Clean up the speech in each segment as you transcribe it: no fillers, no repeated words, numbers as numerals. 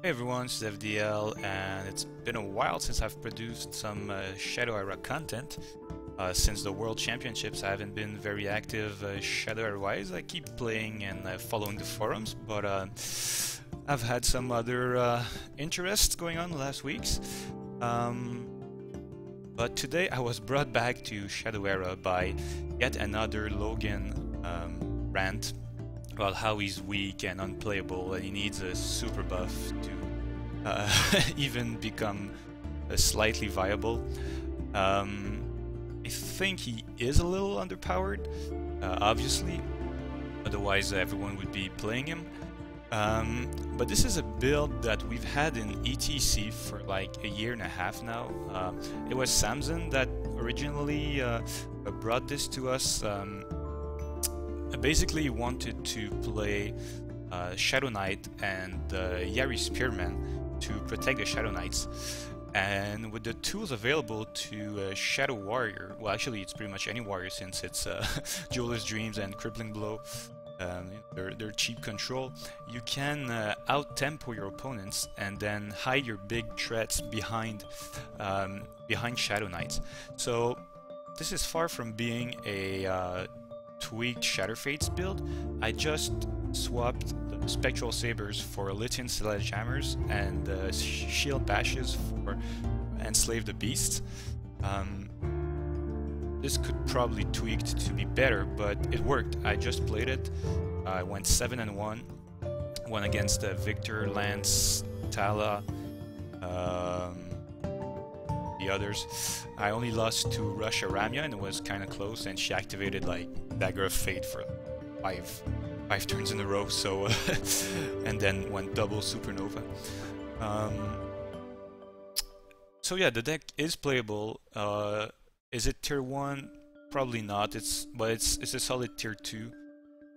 Hey everyone, it's FDL, and it's been a while since I've produced some Shadow Era content. Since the World Championships, I haven't been very active Shadow Era-wise. I keep playing and following the forums, but I've had some other interests going on the last weeks. But today I was brought back to Shadow Era by yet another Logan rant about how he's weak and unplayable and he needs a super buff to even become slightly viable. I think he is a little underpowered, obviously, otherwise everyone would be playing him. But this is a build that we've had in ETC for like a year and a half now. It was Samson that originally brought this to us. Basically, he wanted to play Shadow Knight and Yari Spearman to protect the Shadow Knights, and with the tools available to Shadow Warrior, well actually it's pretty much any warrior since it's Jeweler's Dreams and Crippling Blow, they're cheap control, you can out-tempo your opponents and then hide your big threats behind Shadow Knights. So this is far from being a tweaked Shatter Fates build. I just swapped the Spectral Sabers for Lythian Sledgehammers and Shield Bashes for Enslave the Beast. This could probably tweaked to be better, but it worked. I just played it. I went 7-1. Won against Victor, Lance, Tala, the others. I only lost to Russia Ramya, and it was kind of close, and she activated like Dagger of Fate for five turns in a row, so and then went double Supernova. So yeah, the deck is playable. Is it tier 1? Probably not. But it's a solid tier 2,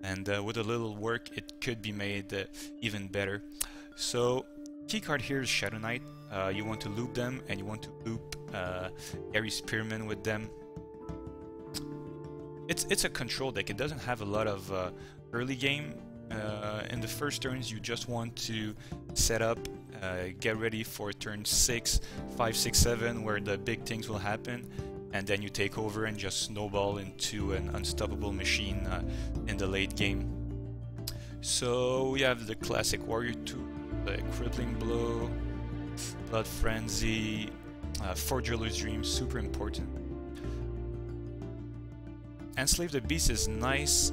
and with a little work it could be made even better. So key card here is Shadow Knight. You want to loop them, and you want to loop Yari Spearman with them. It's a control deck. It doesn't have a lot of early game. In the first turns, you just want to set up, get ready for turn 6, 5, 6, 7, where the big things will happen, and then you take over and just snowball into an unstoppable machine in the late game. So we have the classic warrior tool, the Crippling Blow, Blood Frenzy, for Jeweler's Dream, super important. Enslave the Beast is nice.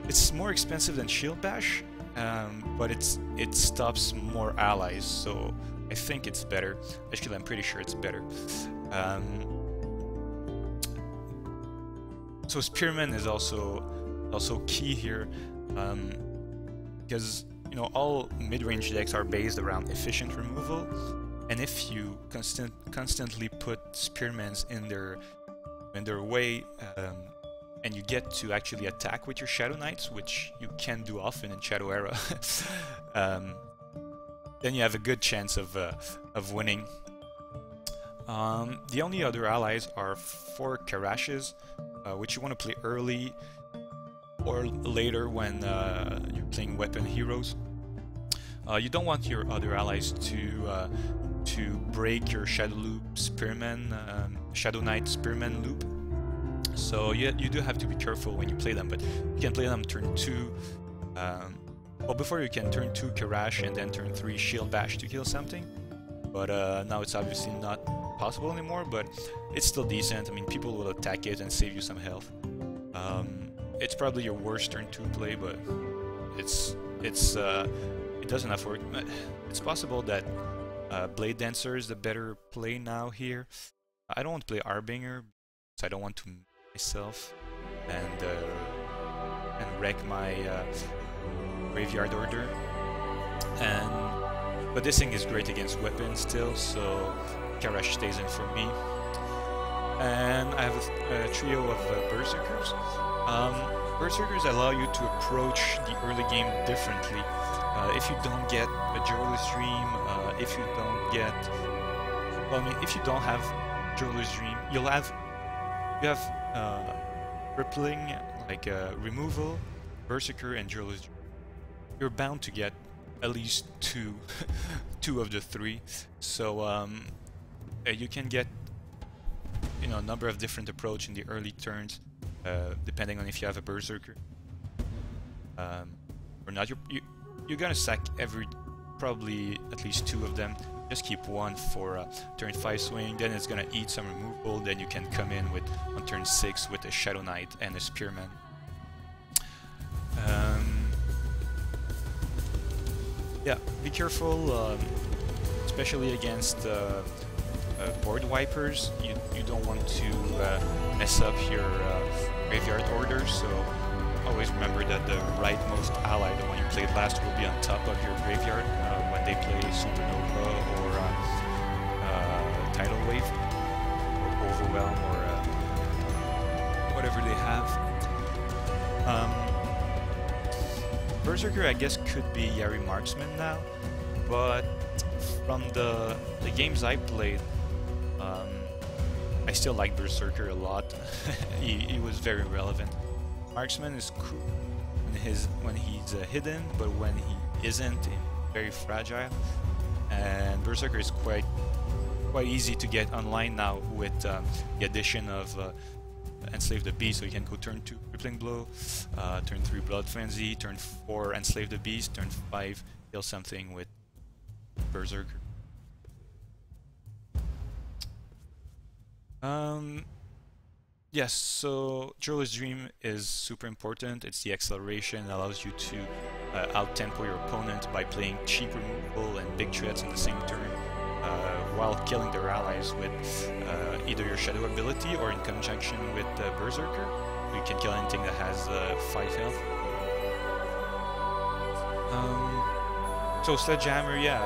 It's more expensive than Shield Bash, but it stops more allies, so I think it's better. Actually, I'm pretty sure it's better. So Spearman is also key here, because you know all mid-range decks are based around efficient removal, and if you constantly put Spearmans in their way, and you get to actually attack with your Shadow Knights, which you can do often in Shadow Era, then you have a good chance of winning. The only other allies are 4 Karashes, which you want to play early or later when you're playing weapon heroes. You don't want your other allies to break your Shadow Loop Spearman, Shadow Knight Spearman loop. So you do have to be careful when you play them, but you can play them turn 2. Well, before you can turn 2 Karash and then turn 3 Shield Bash to kill something. But now it's obviously not possible anymore, but it's still decent. I mean, people will attack it and save you some health. It's probably your worst turn 2 play, but it does enough work. It's possible that Blade Dancer is the better play now here. I don't want to play Arbinger, so I don't want to myself and wreck my graveyard order. But this thing is great against weapons still, so Karash stays in for me. And I have a trio of Berserkers. Berserkers allow you to approach the early game differently. If you don't get a Jeweler's Dream, if you don't get... Well, I mean, if you don't have Jeweler's Dream, you have Crippling, like Removal, Berserker, and Jeweler's Dream. You're bound to get at least two, two of the three. So you can get, you know, a number of different approach in the early turns, depending on if you have a Berserker or not. You're gonna sack probably at least two of them. Just keep one for turn 5 swing, then it's gonna eat some removal, then you can come in with on turn 6 with a Shadow Knight and a Spearman. Yeah, be careful, especially against board wipers. You don't want to mess up your graveyard order, so always remember that the rightmost ally, the one you played last, will be on top of your graveyard when they play Supernova or Tidal Wave, or Overwhelm, or whatever they have. Berserker, I guess, could be Yari Marksman now, but from the games I played, I still like Berserker a lot. he was very relevant. Marksman is cool when he's hidden, but when he isn't, very fragile. And Berserker is quite easy to get online now with the addition of Enslave the Beast, so you can go turn 2 Crippling Blow, turn 3 Blood Frenzy, turn 4 Enslave the Beast, turn 5 kill something with Berserker. Yes, so Joel's Dream is super important. It's the acceleration, it allows you to out-tempo your opponent by playing cheap removal and big threats in the same turn, while killing their allies with either your Shadow ability or in conjunction with Berserker. You can kill anything that has 5 health. So Sledgehammer, yeah,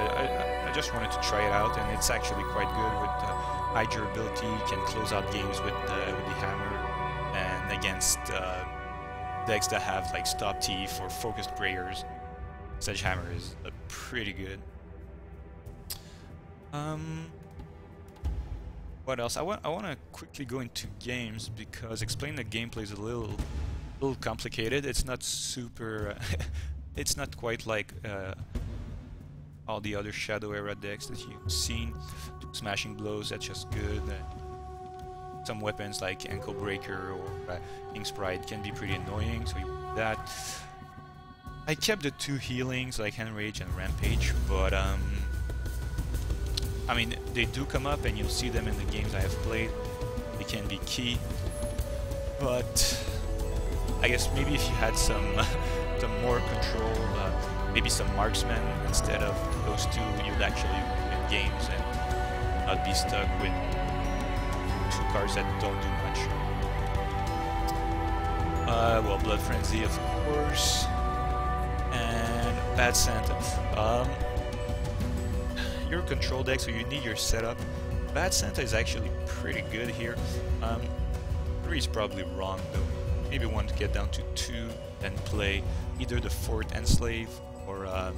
I just wanted to try it out, and it's actually quite good with high durability. You can close out games with the hammer, and against decks that have like Stop Thief or Focused Prayers, Sledgehammer is pretty good. What else? I want to quickly go into games, because explaining the gameplay is a little complicated. It's not super. It's not quite like all the other Shadow Era decks that you've seen. Smashing Blows, that's just good. Some weapons like Ankle Breaker or Ink Sprite can be pretty annoying, so you do that. I kept the 2 healings like Enrage and Rampage, but I mean, they do come up and you'll see them in the games I have played. They can be key, but I guess maybe if you had some more control, maybe some marksmen instead of those 2, you'd actually win games and not be stuck with 2 cards that don't do much. Well, Blood Frenzy, of course, and Bad Santa. Your control deck, so you need your setup. Bad Santa is actually pretty good here. 3 is probably wrong though. Maybe want to get down to 2 and play either the 4th Enslave or a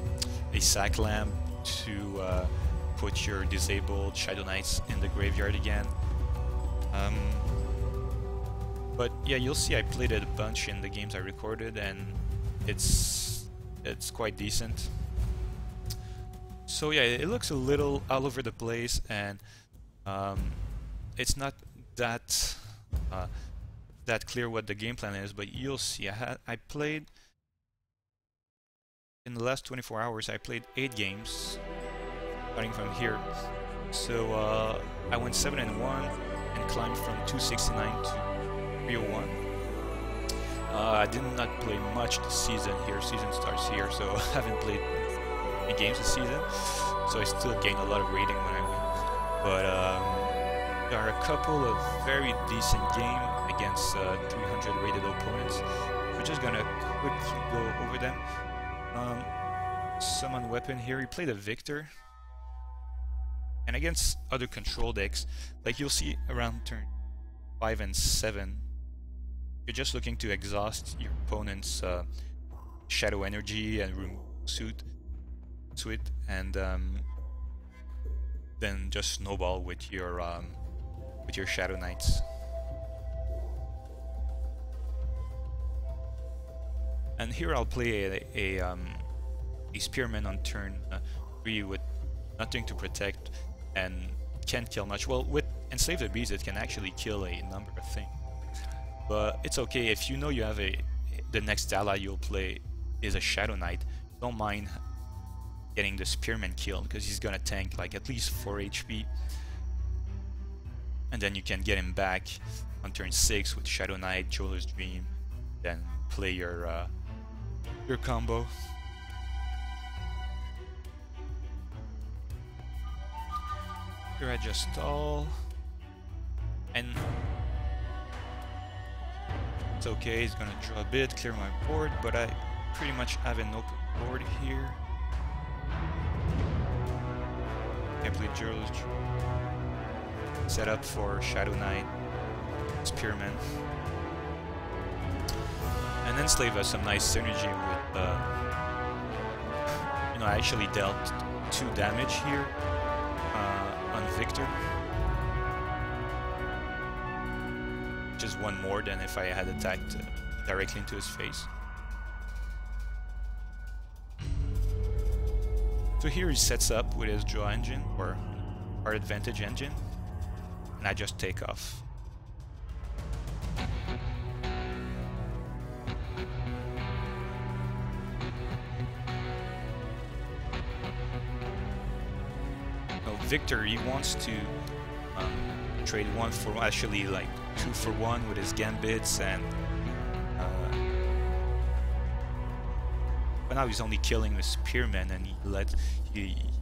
Sack Lamb to put your disabled Shadow Knights in the graveyard again. But yeah, you'll see I played it a bunch in the games I recorded, and it's quite decent. So yeah, it looks a little all over the place, and it's not that clear what the game plan is, but you'll see. I played in the last 24 hours. I played 8 games, starting from here. So I went 7-1 and climbed from 269 to 301. I did not play much this season here. Season starts here, so I haven't played any games this season. So I still gained a lot of rating when I win. But there are a couple of very decent games against 300 rated opponents. We're just gonna quickly go over them. Summon weapon here. He played a Victor. And against other control decks, like you'll see around turn 5 and 7, you're just looking to exhaust your opponent's shadow energy and remove suit, and then just snowball with your Shadow Knights. And here I'll play a Spearman on turn 3 with nothing to protect and can't kill much. Well, with Enslave the Beast, it can actually kill a number of things. But it's okay if you know you have the next ally you'll play is a Shadow Knight. Don't mind getting the Spearman killed because he's gonna tank like at least 4 HP, and then you can get him back on turn 6 with Shadow Knight, Jeweler's Dream, then play your combo. Here I just stall, and it's okay, he's gonna draw a bit, clear my board, but I pretty much have an open board here. Can play Jeweler's Dream. Set up for Shadow Knight, Spearman. And Enslave has some nice synergy with, you know, I actually dealt 2 damage here on Victor, which is 1 more than if I had attacked directly into his face. So here he sets up with his draw engine, or card advantage engine, and I just take off. Victor, he wants to trade 1 for 1, actually like 2 for 1 with his gambits, and but now he's only killing the Spearman, and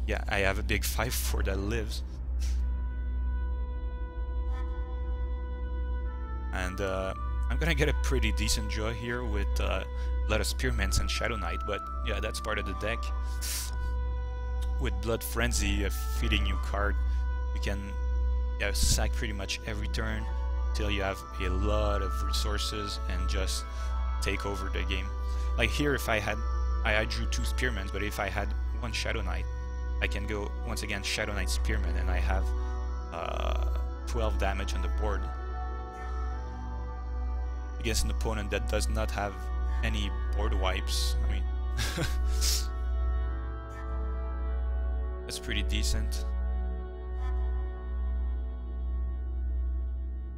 yeah, I have a big 5/4 that lives, and I'm gonna get a pretty decent draw here with a lot of Spearmans and Shadow Knight, but yeah, that's part of the deck. With Blood Frenzy, a feeding you card, you can sack pretty much every turn till you have a lot of resources and just take over the game. Like here, if I drew 2 Spearmans, but if I had 1 Shadow Knight, I can go once again Shadow Knight Spearman, and I have 12 damage on the board against an opponent that does not have any board wipes. I mean, that's pretty decent.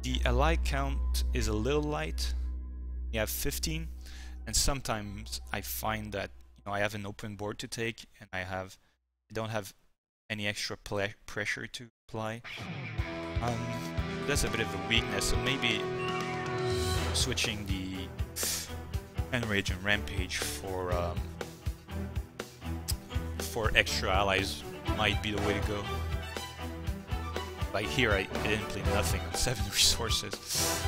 The ally count is a little light. You have 15, and sometimes I find that, you know, I have an open board to take, and I don't have any extra pressure to apply. That's a bit of a weakness, so maybe switching the Enrage and Rampage for extra allies might be the way to go. Like here, I didn't play nothing on 7 resources.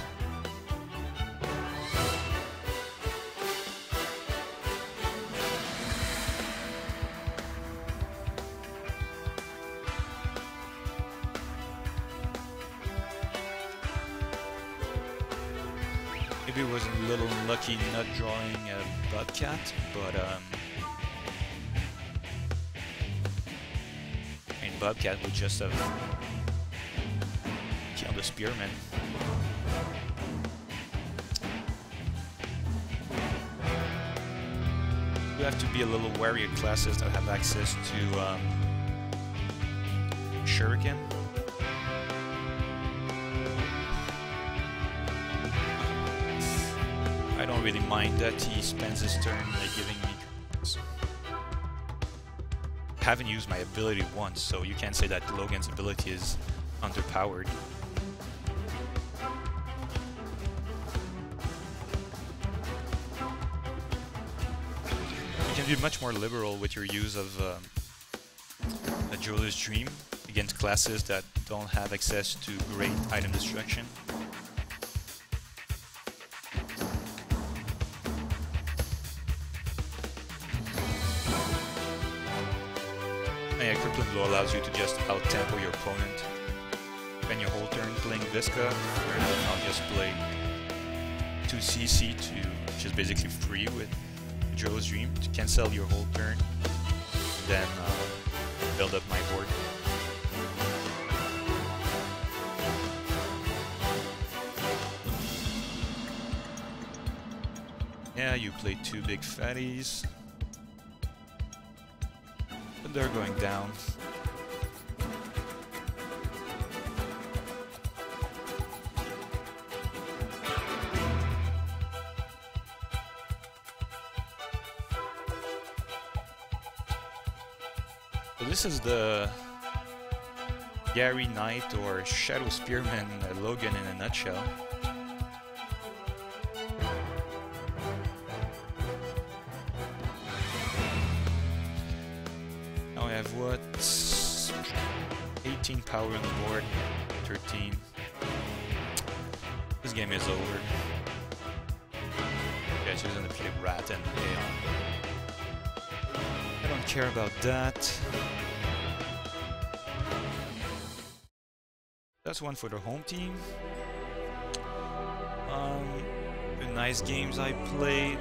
Maybe it was a little unlucky not drawing a Bobcat, but Bobcat would just have killed the Spearman. You have to be a little wary of classes that have access to Shuriken. I don't really mind that he spends his turn giving me cards. I haven't used my ability once, so you can't say that Logan's ability is underpowered. You can be much more liberal with your use of a Jeweler's Dream against classes that don't have access to great item destruction. Yeah, Crippling Blow allows you to just out-tempo your opponent. Spend your whole turn playing Visca, and I'll just play 2 Sissy, which is basically free with Jeweler's Dream, to cancel your whole turn, then build up my board. Yeah, you play 2 big fatties. They're going down. So this is the Yari Knight or Shadow Spearman Logan in a nutshell. Now I have what? 18 power on the board, 13. This game is over. Yeah, she's gonna play Rat and Aeon. I don't care about that. That's one for the home team. The nice games I played.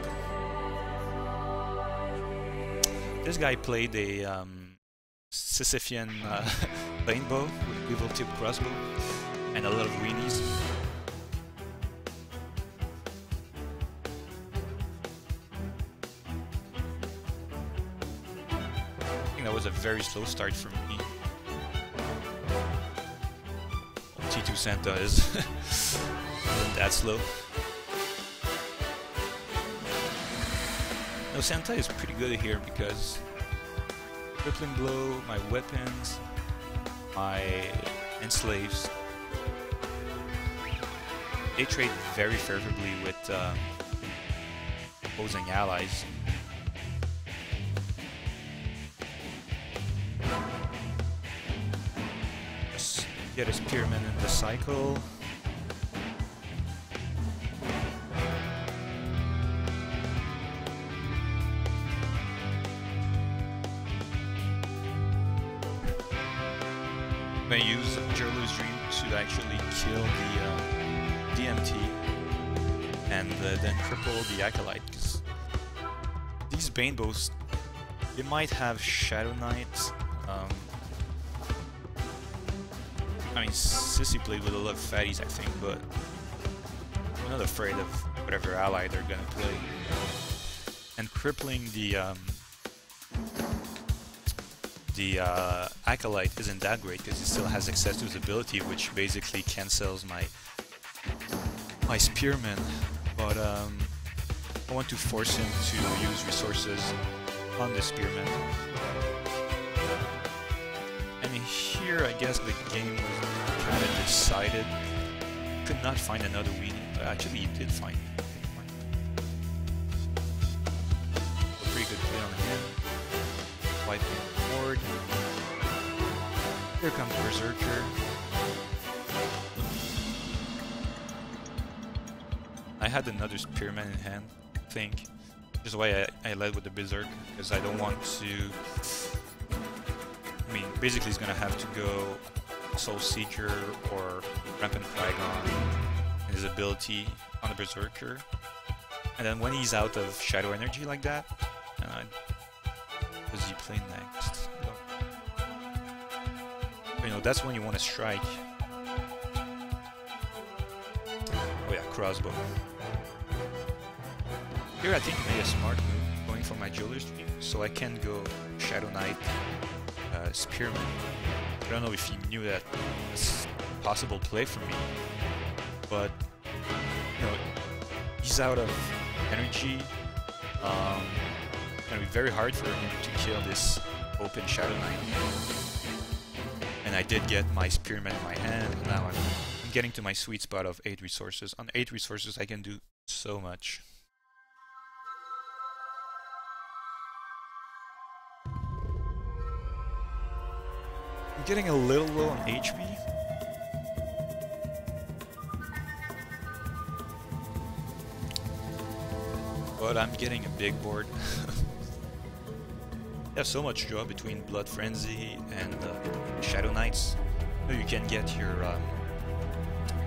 This guy played a Sisyphean rainbow with evil tip crossbow and a lot of weenies. I think that was a very slow start for me. T2 Santa isn't that slow. No, Santa is pretty good here because Crippling Blow, my weapons, my enslaves, they trade very favorably with opposing allies. Just get a Spearman in the cycle. I use Jurler's Dream to actually kill the DMT and then cripple the Acolyte, because these Banebows, they might have Shadow Knights. I mean, Sissy played with a lot of fatties, I think, but I'm not afraid of whatever ally they're gonna play. And crippling the Acolyte isn't that great because he still has access to his ability, which basically cancels my Spearman. But I want to force him to use resources on the Spearman. And here, I guess the game was kind of decided. Could not find another weenie, but actually he did find one. A pretty good play on him. Wiping the horde. Here comes Berserker. I had another Spearman in hand, I think. Which is why I led with the Berserker, because I don't want to... I mean, basically he's gonna have to go Soul Seeker or Rampant Dragon and his ability on the Berserker. And then when he's out of Shadow Energy like that, what does he play next? You know, that's when you want to strike. Oh yeah, crossbow. Here I think I made a smart move, going for my Jeweller's Dream, so I can go Shadow Knight, Spearman. I don't know if he knew that was a possible play for me, but you know, he's out of energy. It's gonna be very hard for him to kill this open Shadow Knight. And I did get my Spearman in my hand, and now I'm getting to my sweet spot of 8 resources. On 8 resources I can do so much. I'm getting a little low on HP. But I'm getting a big board. You have so much draw between Blood Frenzy and Shadow Knights. You can get your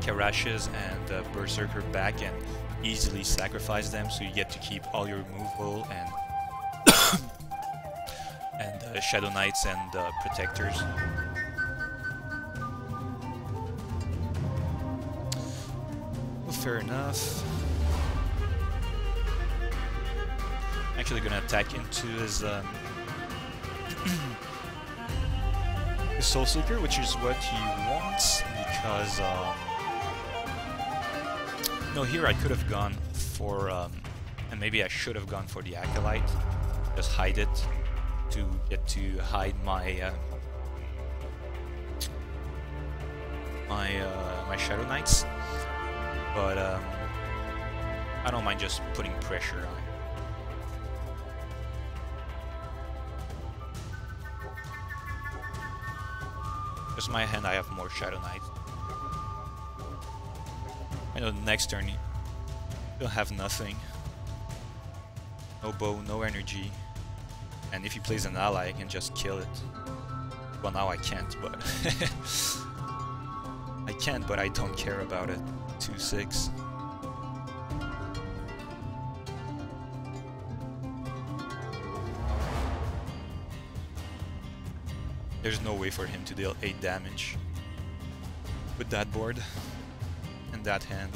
Karashes and Berserker back and easily sacrifice them, so you get to keep all your removal and and Shadow Knights and Protectors. Well, fair enough. I'm actually gonna attack into his his Soul Seeker, which is what he wants, because no, here I could have gone for and maybe I should have gone for the Acolyte, just hide it to get to hide my my Shadow Knights, but I don't mind just putting pressure on it. Just my hand, I have more Shadow Knights. I know the next turn he'll have nothing. No bow, no energy. And if he plays an ally, I can just kill it. Well, now I can't, but I can't, but I don't care about it. 2-6. There's no way for him to deal 8 damage with that board and that hand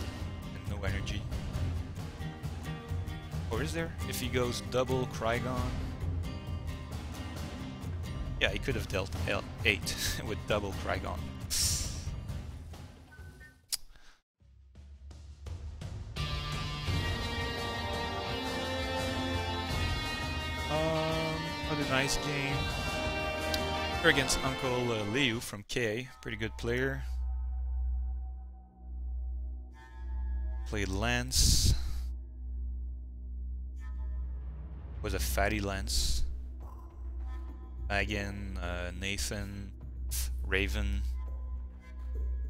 and no energy. Or is there? If he goes double Krygon, yeah, he could have dealt 8 with double Krygon. Another nice game. We're against Uncle Liu from KA, pretty good player. Played Lance. Was a fatty Lance. Megan, Nathan, Raven,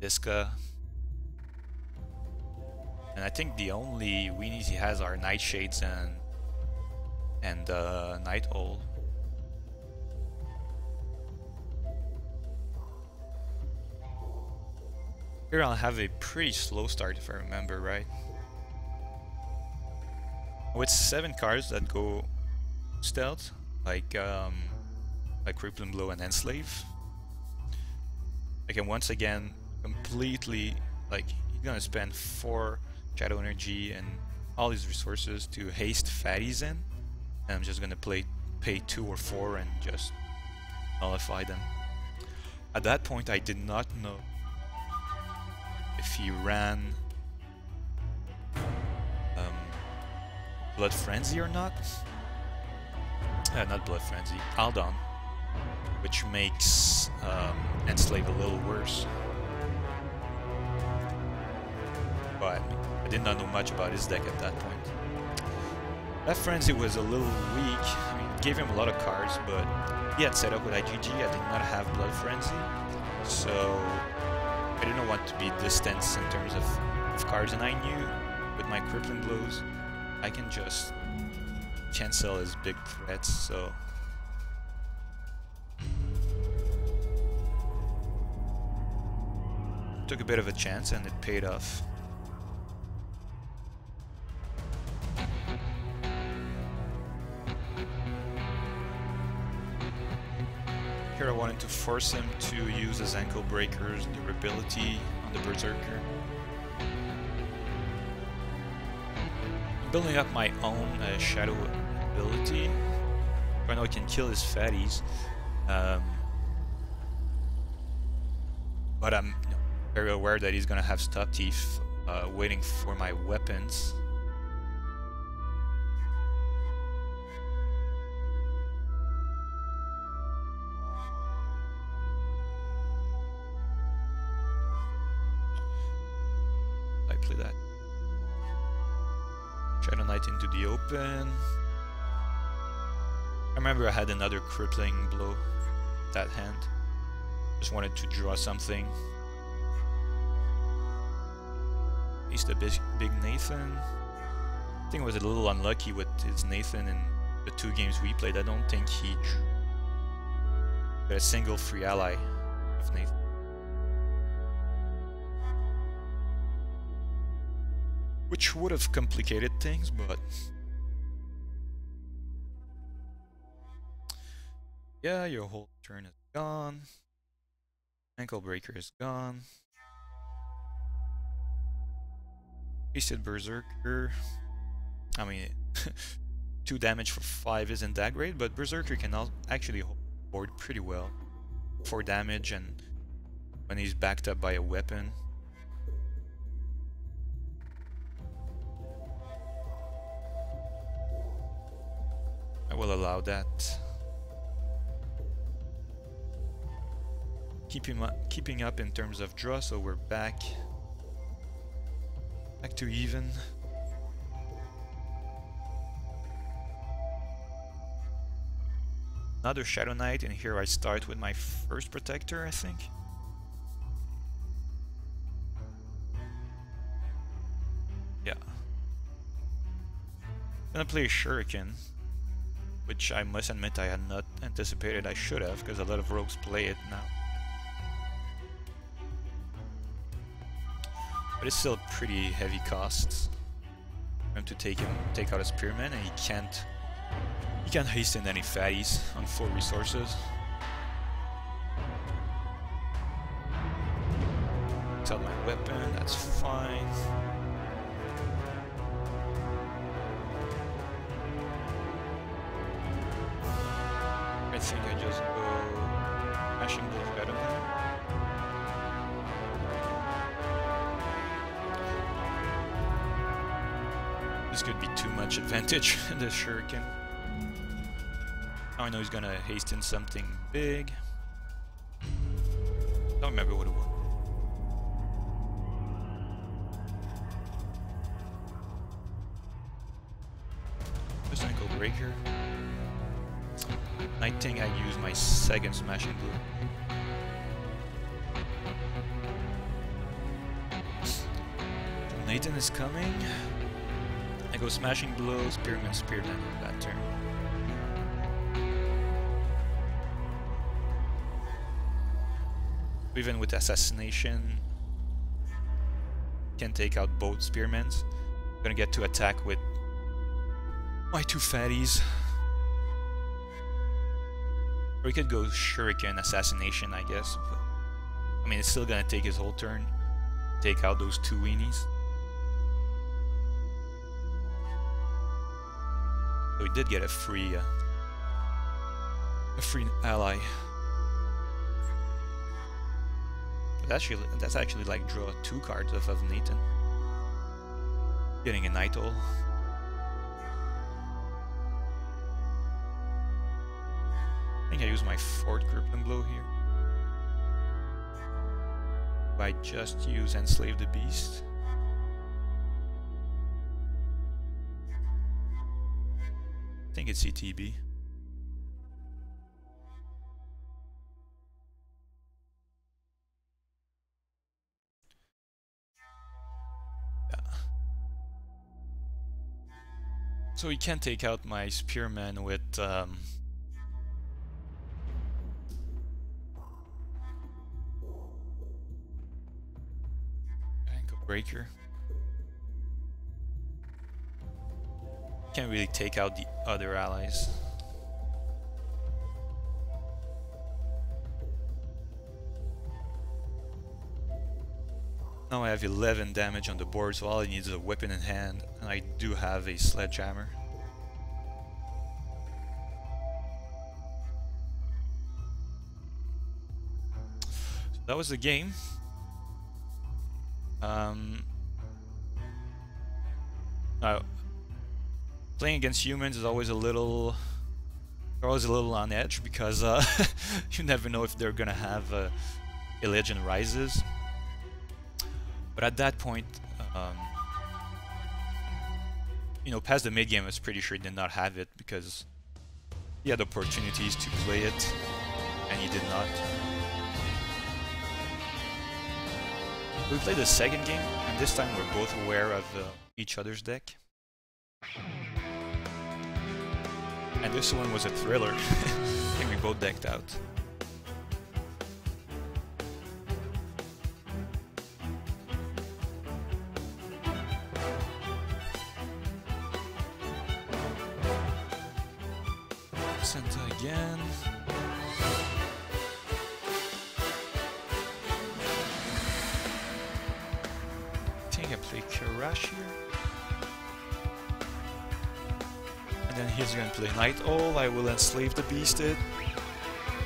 Iska. And I think the only weenies he has are Nightshades and Night Owl. Here I'll have a pretty slow start if I remember right. With 7 cards that go stealth, like Crippling Blow and Enslave. I can once again completely, like, he's gonna spend 4 Shadow Energy and all his resources to haste fatties in, and I'm just gonna pay 2 or 4 and just nullify them. At that point I did not know if he ran Blood Frenzy or not. Not Blood Frenzy, Aldon, which makes Enslave a little worse. But I did not know much about his deck at that point. That Frenzy was a little weak. I mean, it gave him a lot of cards, but he had set up with IGG. I did not have Blood Frenzy, so I didn't want to be distanced in terms of cards, and I knew with my Crippling Blows I can just cancel his big threats, so took a bit of a chance and it paid off. Here I wanted to force him to use his Ankle Breaker's durability on the Berserker. I'm building up my own Shadow ability. I know I can kill his fatties, but I'm very aware that he's gonna have Stop Thief waiting for my weapons. I play that. Shadow Knight into the open. I remember I had another Crippling Blow that hand. Just wanted to draw something. He's the big Nathan. I think I was a little unlucky with his Nathan in the 2 games we played. I don't think he got a single free ally with Nathan. Which would have complicated things, but yeah, your whole turn is gone. Ankle Breaker is gone. Wasted Berserker. I mean, 2 damage for 5 isn't that great, but Berserker can actually hold board pretty well. 4 damage, and when he's backed up by a weapon. I will allow that. Keeping up in terms of draw, so we're back to even. Another Shadow Knight, and here I start with my first protector, I think. Yeah. I'm gonna play a Shuriken, which I must admit I had not anticipated. I should have, because a lot of rogues play it now. But it's still pretty heavy costs for him to take out a Spearman, and he can't hasten any fatties on full resources. Takes out my weapon, that's fine. I think I just go mashing blows out of him. This could be too much advantage, the Shuriken. Now I know he's gonna hasten something big. Don't remember what it was. Just ankle breaker. I think I use my second smashing blow. Nathan is coming. I go smashing blow, spearman, spearman on that turn. Even with assassination, can take out both spearmans. I'm gonna get to attack with my 2 fatties. Or we could go Shuriken assassination, I guess. But, I mean, it's still gonna take his whole turn. Take out those 2 weenies. So we did get a free ally. But that's actually like draw 2 cards off of Nathan. Getting a Night Owl. I think I use my 4th Crippling Blow here. I just use Enslave the Beast. I think it's ETB. Yeah. So he can take out my Spearman with ankle breaker. Can't really take out the other allies. Now I have 11 damage on the board, so all I need is a weapon in hand, and I do have a sledgehammer. So that was the game. Now, playing against humans is always a little on edge, because you never know if they're gonna have a Legend Rises. But at that point, you know, past the mid game, I was pretty sure he did not have it, because he had opportunities to play it, and he did not. We played the second game, and this time we're both aware of each other's deck. And this one was a thriller. I think we both decked out. Santa again. I think I play Karash here. And then he's gonna play Night Owl. I will Enslave the Beast it.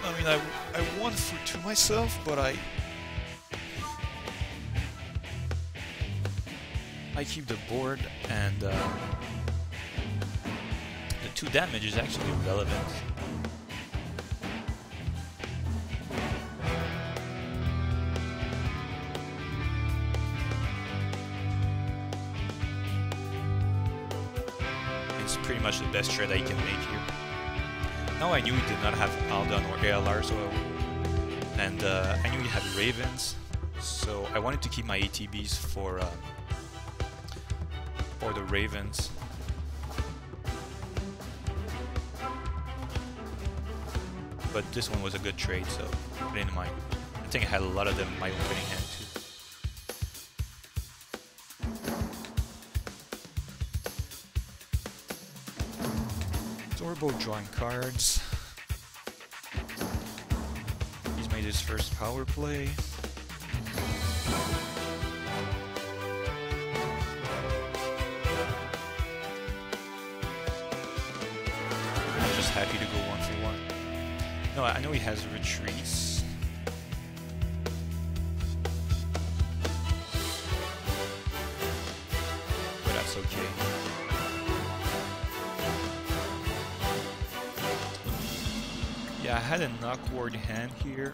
I mean, I won for 2 myself, but I keep the board, and the 2 damage is actually relevant. It's pretty much the best trade I can make here. Now I knew he did not have Aldan or ALR, so and I knew he had Ravens, so I wanted to keep my ATBs for the Ravens. But this one was a good trade, so I didn't mind. I think I had a lot of them in my opening hand too. Zorbo drawing cards. He's made his first power play. Happy to go 1 for 1. No, I know he has retreats. But that's okay. Yeah, I had a knockward hand here.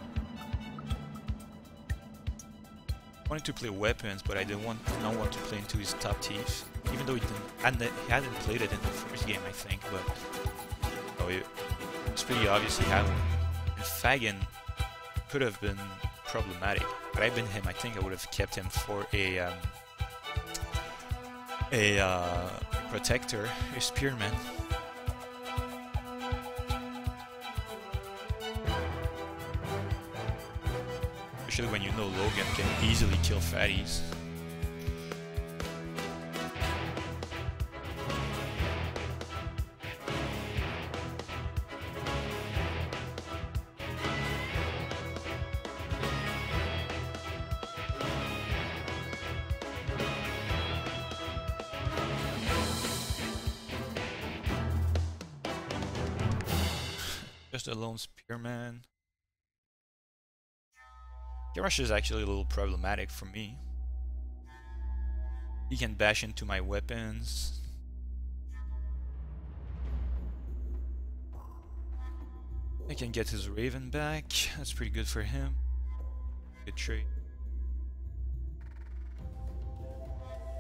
I wanted to play weapons, but I didn't want to play into his top thief. Even though he hadn't played it in the first game, I think, but it's pretty obvious he had one. And Fagin could have been problematic. Had I been him, I think I would have kept him for a protector, a spearman. Especially when you know Logan can easily kill fatties. Just a lone spearman. Karash is actually a little problematic for me. He can bash into my weapons. I can get his Raven back. That's pretty good for him. Good trade.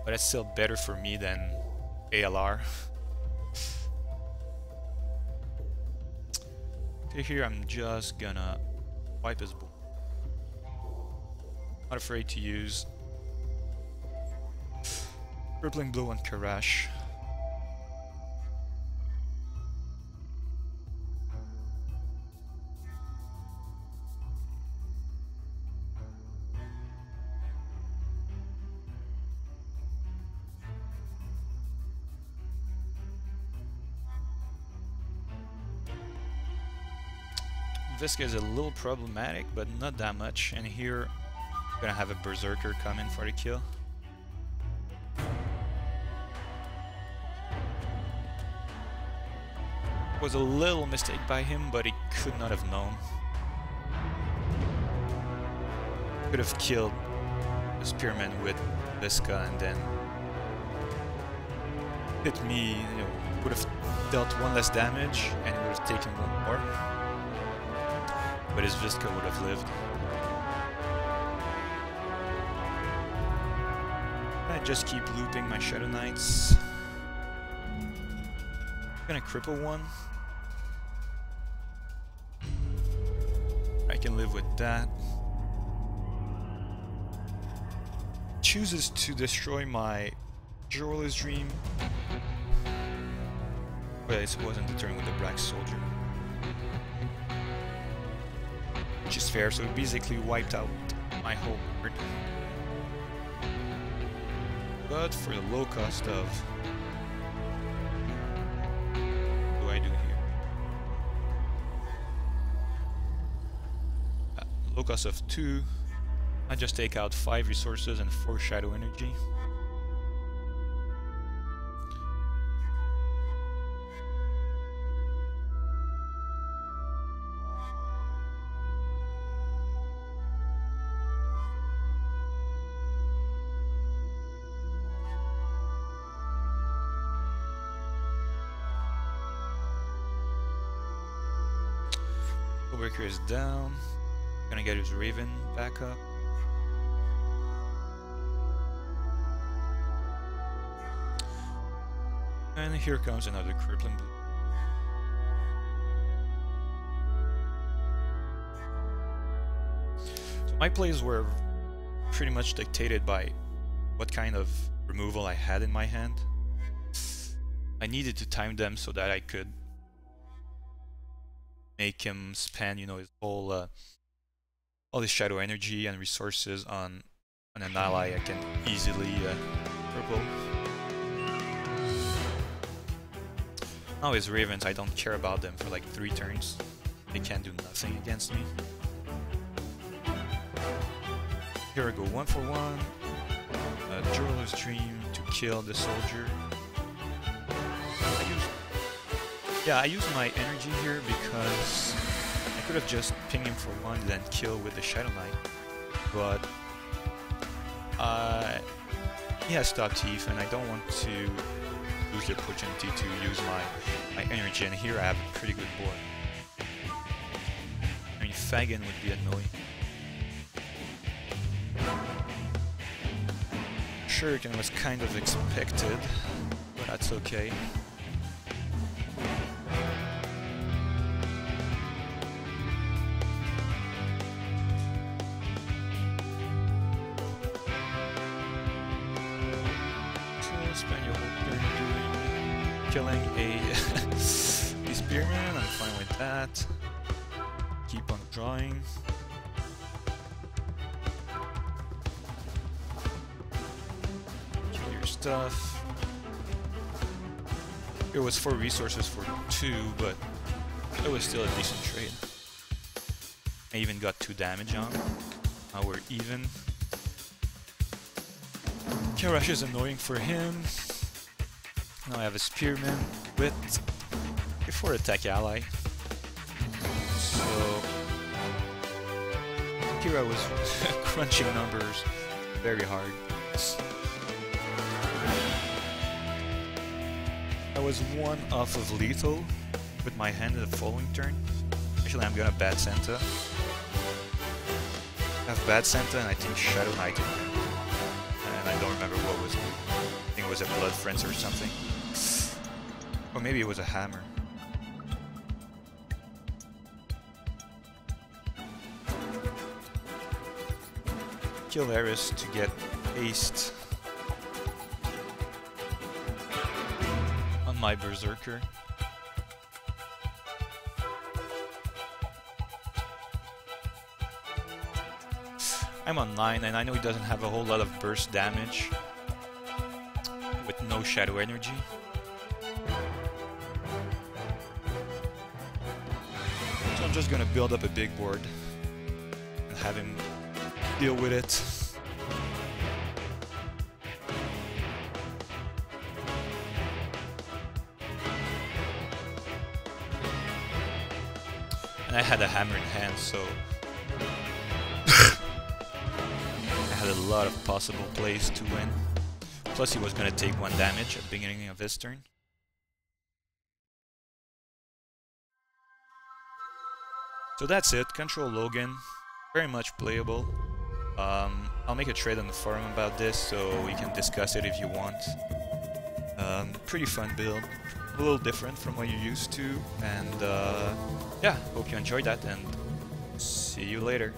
But that's still better for me than ALR. Here I'm just gonna wipe his board. Not afraid to use Crippling Blow on Karash. Visca is a little problematic, but not that much. And here, I'm gonna have a Berserker come in for the kill. It was a little mistake by him, but he could not have known. Could have killed the Spearman with Visca and then hit me, you know, would have dealt 1 less damage and would have taken 1 more. But his Visca would have lived. I just keep looping my Shadow Knights. I'm gonna cripple 1. I can live with that. Chooses to destroy my Joral's Dream. Well, it wasn't the turn with the Black Soldier. Which is fair, so it basically wiped out my whole board. But for the low cost of... what do I do here? Low cost of 2. I just take out 5 resources and 4 shadow energy. Berserker is down. Gonna get his Raven back up. And here comes another Crippling Blow. So my plays were pretty much dictated by what kind of removal I had in my hand. I needed to time them so that I could make him spend, you know, his whole all his shadow energy and resources on an ally I can easily purple. Now his Ravens, I don't care about them for like 3 turns. They can't do nothing against me. Here I go 1 for 1. Jeweler's Dream to kill the soldier. I use my energy here because I could have just pinged him for 1 and then kill with the Shadow Knight. But he has Top Thief and I don't want to lose the opportunity to use my energy, and here I have a pretty good board. I mean, Fagin would be annoying. Shuriken was kind of expected, but that's okay. Spend your whole turn killing a Spearman, I'm fine with that. Keep on drawing. Kill your stuff. It was 4 resources for 2, but it was still a decent trade. I even got 2 damage on. Now we're even. Karash is annoying for him. Now I have a Spearman with a 4 attack ally. So here I was crunching numbers very hard. I was 1 off of lethal with my hand in the following turn. Actually, I'm gonna Bad Santa. I have Bad Santa and I think Shadow Knight. I don't remember what was. I think it was a Blood Frenzy or something. Or maybe it was a hammer. Kill Eris to get haste on my Berserker. I'm on 9 and I know he doesn't have a whole lot of burst damage with no shadow energy. So I'm just gonna build up a big board and have him deal with it. And I had a hammer in hand, so a lot of possible plays to win. Plus he was going to take 1 damage at the beginning of his turn. So that's it. Control Logan. Very much playable. I'll make a trade on the forum about this so we can discuss it if you want. Pretty fun build. A little different from what you're used to. And yeah, hope you enjoyed that and see you later.